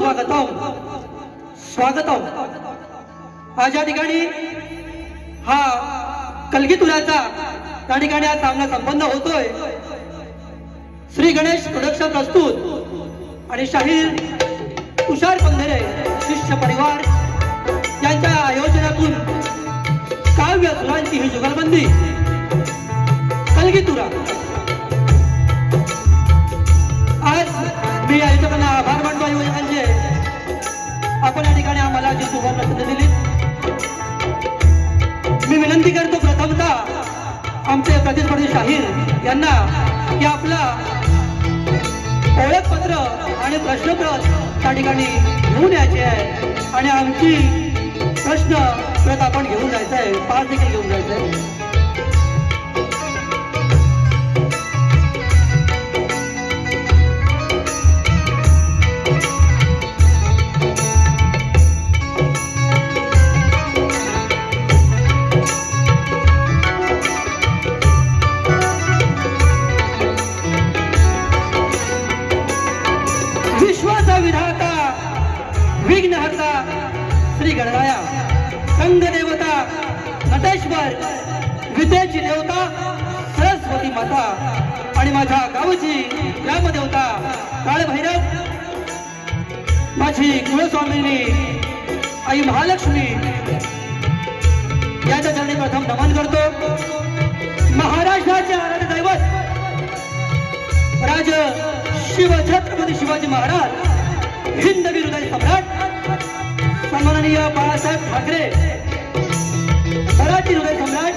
सुस्वागतम स्वागतम। आज या ठिकाणी हा कलगीतुऱ्याचा त्या ठिकाणी हा सामना संपन्न होतोय। श्री गणेश प्रोडक्शन प्रस्तुत आणि शाहीर तुषार पंधरे शिष्य परिवार यांच्या आयोजनातून काव्य सुरांची ही जुगलबंदी कलगीतुरा। आज मी आयोजकांना आभार मानतो। आयोजकांचे आपण या ठिकाणी आम्हाला जी सुवर्ण संधी दिली, मी विनंती करतो प्रथमतः आमचे प्रतिस्पर्धी शाहीर यांना की आपला ओळखपत्र आणि प्रश्नप्रत त्या ठिकाणी घेऊन यायचे आहे आणि आमची प्रश्नप्रत आपण घेऊन जायचं आहे, पास देखील घेऊन जायचं आहे। विधाता विघ्नहर्ता श्री गणराया संघ देवता नटेश्वर विद्येची देवता सरस्वती माता आणि माझ्या गावची ग्रामदेवता काळभैरव, माझी कुलस्वामिनी आई महालक्ष्मी याच्या चरणी प्रथम नमन करतो। महाराष्ट्राचे आराध्य दैवत राज शिव छत्रपती शिवाजी महाराज हिंदवी हृदय सम्राट सन्माननीय बाळासाहेब ठाकरे, मराठी हृदय सम्राट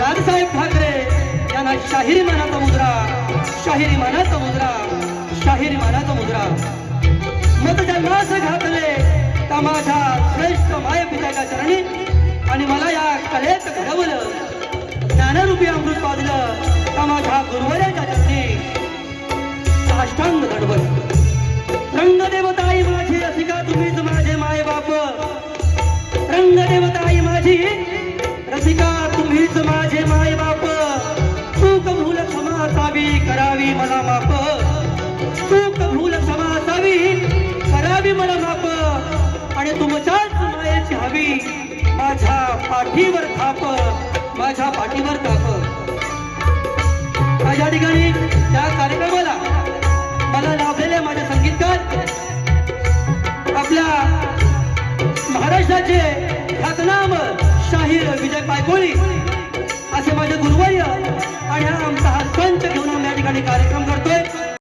राजसाहेब ठाकरे यांना शाहिरी मानाचा मुद्रा, शाहिरी मानाचा मुद्रा, शाहिरी मानाचा मुद्रा मत जन्मास घातले त्या माझ्या श्रेष्ठ माय पित्याच्या चरणी आणि मला या कलेत घडवलं, ज्ञानरूपी अमृत पाजलं त्या माझ्या गुरुवराच्या चरणी साष्टांग दंडवत। रंगदेवताई माझी रसिका तुम्हीच माझे माय बाप, रंगदेवताई माझी रसिका तुम्हीच माझे माय बाप, चूक भूल क्षमा असावी करावी मला माप, चूक भूल क्षमा असावी करावी मला माप आणि तुमच्याच मायेची हवी माझ्या पाठीवर थाप, माझ्या पाठीवर थाप। या ठिकाणी त्या कार्यक्रमाला मला लाभलेले माझे संगीतकार आपल्या महाराष्ट्राचे ख्यातनाम शाहीर विजय पायकोळी असे माझे गुरुवर्य आणि हा आमचा हा संच घेऊन आम्ही या ठिकाणी कार्यक्रम करतोय।